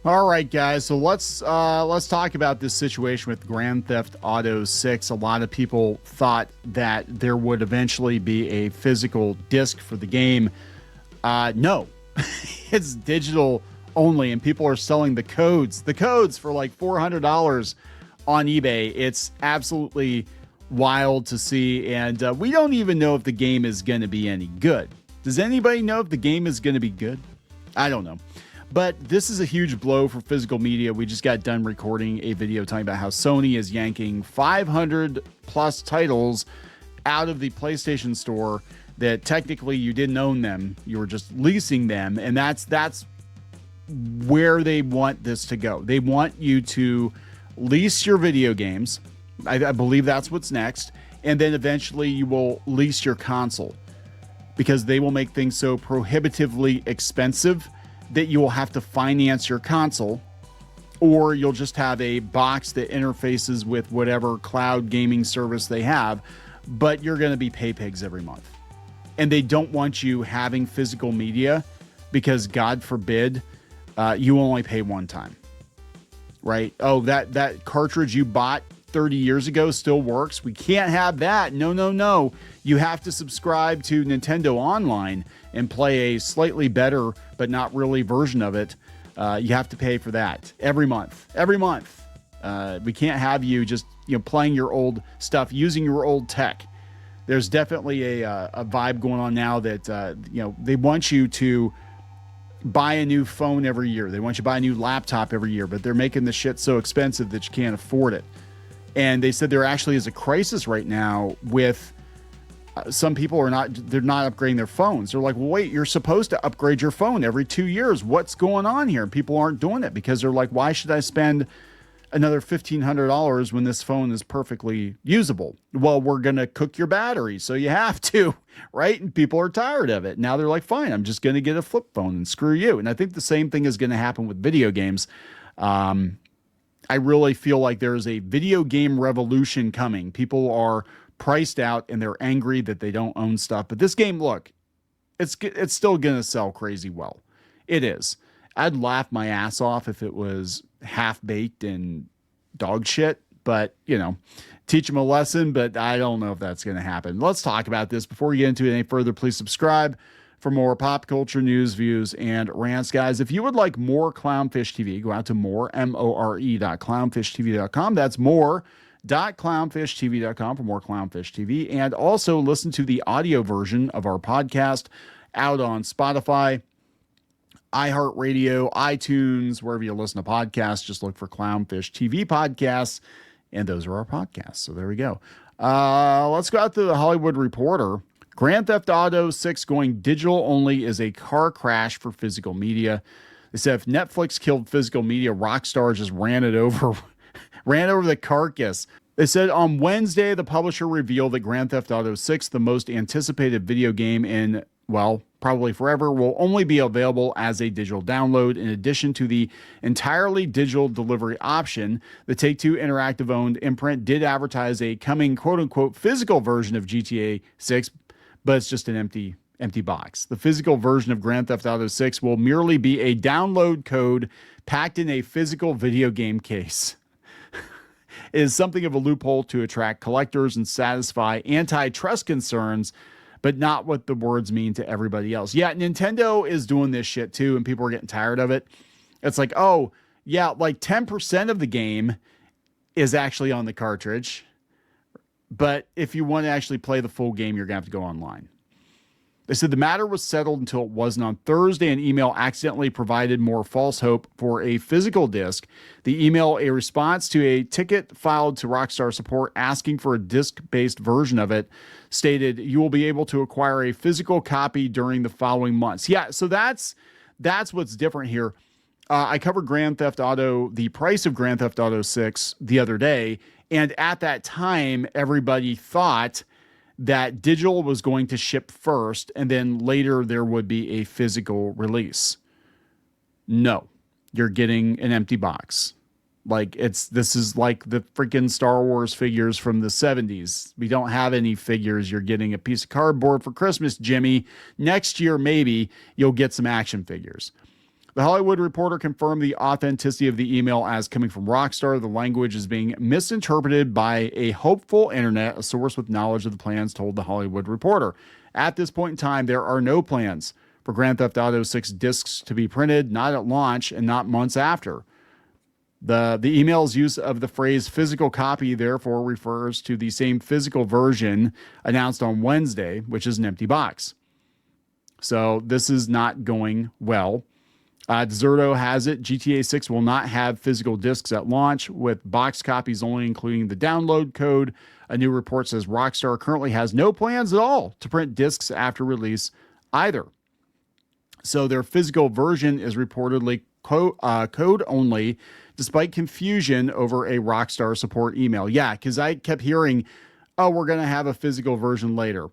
All right, guys. So let's talk about this situation with Grand Theft Auto 6. A lot of people thought that there would eventually be a physical disc for the game. No, it's digital only, and people are selling the codes for like $400 on eBay. It's absolutely wild to see, and we don't even know if the game is going to be any good. Does anybody know if the game is going to be good? I don't know. But this is a huge blow for physical media. We just got done recording a video talking about how Sony is yanking 500 plus titles out of the PlayStation Store that technically you didn't own them. You were just leasing them. And that's where they want this to go. They want you to lease your video games. I believe that's what's next. And then eventually you will lease your console, because they will make things so prohibitively expensive that you will have to finance your console, or you'll just have a box that interfaces with whatever cloud gaming service they have, but you're going to be pay pigs every month. And they don't want you having physical media because, God forbid, you only pay one time, right? Oh, that cartridge you bought 30 years ago still works. We can't have that. No. You have to subscribe to Nintendo Online and play a slightly better, but not really version of it. You have to pay for that every month. We can't have you just, playing your old stuff, using your old tech. There's definitely a vibe going on now that, they want you to buy a new phone every year. They want you to buy a new laptop every year, but they're making the shit so expensive that you can't afford it. And they said there actually is a crisis right now with some people they're not upgrading their phones. They're like, well, wait, you're supposed to upgrade your phone every 2 years. What's going on here? And people aren't doing it because they're like, why should I spend another $1,500 when this phone is perfectly usable? Well, we're going to cook your battery, so you have to, right? And people are tired of it. Now they're like, fine, I'm just going to get a flip phone and screw you. And I think the same thing is going to happen with video games. I really feel like there's a video game revolution coming. People are priced out and they're angry that they don't own stuff. But this game, look, it's still going to sell crazy well. It is. I'd laugh my ass off if it was half-baked and dog shit. But, teach them a lesson. But I don't know if that's going to happen. Let's talk about this. Before we get into it any further, please subscribe for more pop culture news, views, and rants, guys. If you would like more Clownfish TV, go out to more.clownfishtv.com. That's more.clownfishtv.com for more Clownfish TV. And also listen to the audio version of our podcast out on Spotify, iHeartRadio, iTunes, wherever you listen to podcasts. Just look for Clownfish TV podcasts, and those are our podcasts. So there we go. Let's go out to the Hollywood Reporter. Grand Theft Auto 6 going digital only is a car crash for physical media. They said if Netflix killed physical media, Rockstar just ran over the carcass. They said on Wednesday, the publisher revealed that Grand Theft Auto 6, the most anticipated video game in, well, probably forever, will only be available as a digital download. In addition to the entirely digital delivery option, the Take-Two Interactive-owned imprint did advertise a coming quote-unquote physical version of GTA 6, but it's just an empty box. The physical version of Grand Theft Auto 6 will merely be a download code packed in a physical video game case. It is something of a loophole to attract collectors and satisfy antitrust concerns, but not what the words mean to everybody else. Yeah, Nintendo is doing this shit too, and people are getting tired of it. It's like, oh, yeah, like 10% of the game is actually on the cartridge. But if you want to actually play the full game, you're going to have to go online. They said the matter was settled until it wasn't on Thursday. An email accidentally provided more false hope for a physical disc. The email, a response to a ticket filed to Rockstar support asking for a disc-based version of it, stated you will be able to acquire a physical copy during the following months. Yeah, so that's what's different here. I covered Grand Theft Auto, the price of Grand Theft Auto 6 the other day, and at that time, everybody thought that digital was going to ship first, and then later there would be a physical release. No, you're getting an empty box. Like this is like the freaking Star Wars figures from the 70s. We don't have any figures. You're getting a piece of cardboard for Christmas, Jimmy. Next year, maybe you'll get some action figures. The Hollywood Reporter confirmed the authenticity of the email as coming from Rockstar. The language is being misinterpreted by a hopeful internet. A source with knowledge of the plans told the Hollywood Reporter. At this point in time, there are no plans for Grand Theft Auto 6 discs to be printed, not at launch and not months after. The email's use of the phrase physical copy therefore refers to the same physical version announced on Wednesday, which is an empty box. So this is not going well. Deserto has it. GTA 6 will not have physical discs at launch, with box copies only including the download code. A new report says Rockstar currently has no plans at all to print discs after release either. So their physical version is reportedly code only, despite confusion over a Rockstar support email. Yeah, because I kept hearing, oh, we're going to have a physical version later.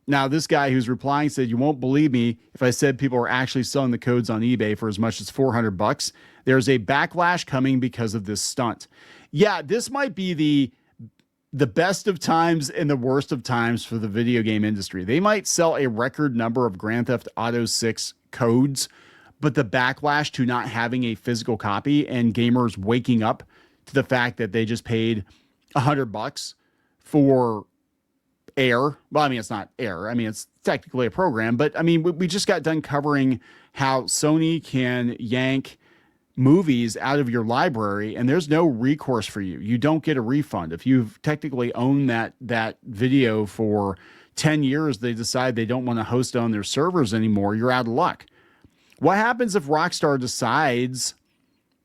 Now, this guy who's replying said, you won't believe me if I said people are actually selling the codes on eBay for as much as $400. There's a backlash coming because of this stunt. Yeah, this might be the best of times and the worst of times for the video game industry. They might sell a record number of Grand Theft Auto 6 codes, but the backlash to not having a physical copy and gamers waking up to the fact that they just paid $100 for air. Well, I mean, it's not air. I mean, it's technically a program, but I mean, we just got done covering how Sony can yank movies out of your library and there's no recourse for you. You don't get a refund. If you've technically owned that video for 10 years, they decide they don't want to host it on their servers anymore, you're out of luck. What happens if Rockstar decides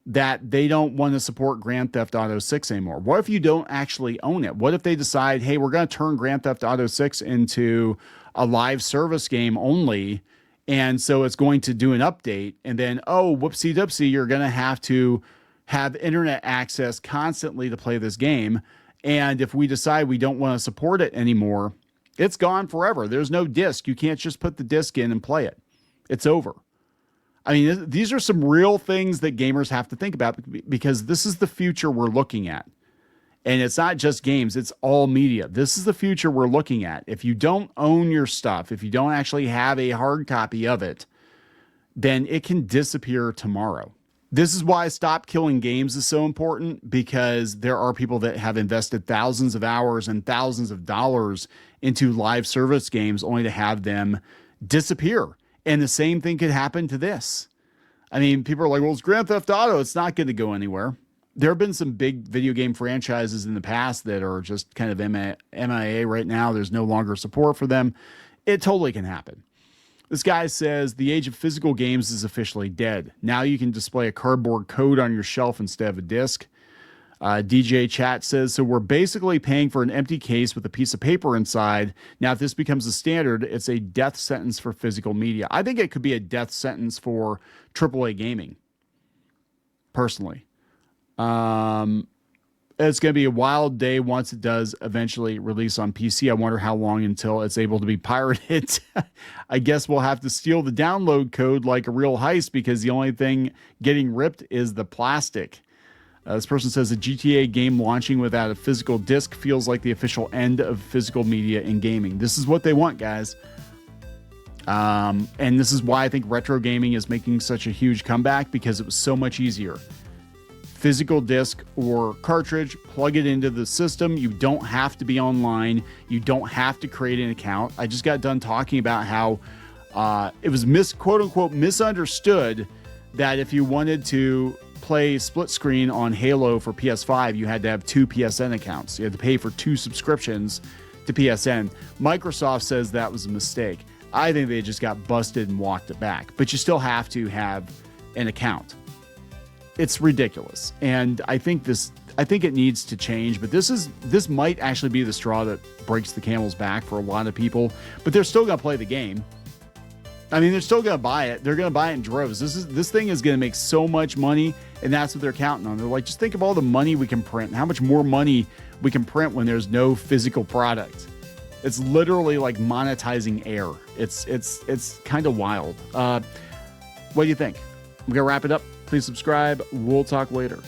that they don't want to support Grand Theft Auto 6 anymore? What if you don't actually own it? What if they decide, hey, we're going to turn Grand Theft Auto 6 into a live service game only, and so it's going to do an update, and then, oh, whoopsie-doopsie, you're going to have internet access constantly to play this game, and if we decide we don't want to support it anymore, it's gone forever. There's no disc. You can't just put the disc in and play it. It's over. I mean, these are some real things that gamers have to think about, because this is the future we're looking at. And it's not just games, it's all media. This is the future we're looking at. If you don't own your stuff, if you don't actually have a hard copy of it, then it can disappear tomorrow. This is why Stop Killing Games is so important, because there are people that have invested thousands of hours and thousands of dollars into live service games only to have them disappear. And the same thing could happen to this. I mean, people are like, well, it's Grand Theft Auto. It's not going to go anywhere. There have been some big video game franchises in the past that are just kind of MIA right now. There's no longer support for them. It totally can happen. This guy says the age of physical games is officially dead. Now you can display a cardboard code on your shelf instead of a disc. DJ Chat says, so we're basically paying for an empty case with a piece of paper inside. Now, if this becomes a standard, it's a death sentence for physical media. I think it could be a death sentence for AAA gaming, personally. It's going to be a wild day once it does eventually release on PC. I wonder how long until it's able to be pirated. I guess we'll have to steal the download code like a real heist, because the only thing getting ripped is the plastic. This person says a GTA game launching without a physical disc feels like the official end of physical media in gaming. This is what they want, guys. And this is why I think retro gaming is making such a huge comeback, because it was so much easier. Physical disc or cartridge, plug it into the system. You don't have to be online. You don't have to create an account. I just got done talking about how it was quote unquote misunderstood that if you wanted to play split screen on Halo for PS5, you had to have 2 PSN accounts. You had to pay for 2 subscriptions to PSN. Microsoft says that was a mistake. I think they just got busted and walked it back. But you still have to have an account. It's ridiculous. And I think it needs to change, but this might actually be the straw that breaks the camel's back for a lot of people, but they're still going to play the game. I mean, they're still going to buy it. They're going to buy it in droves. This thing is going to make so much money, and that's what they're counting on. They're like, just think of all the money we can print, and how much more money we can print when there's no physical product. It's literally like monetizing air. It's kind of wild. What do you think? I'm going to wrap it up. Please subscribe. We'll talk later.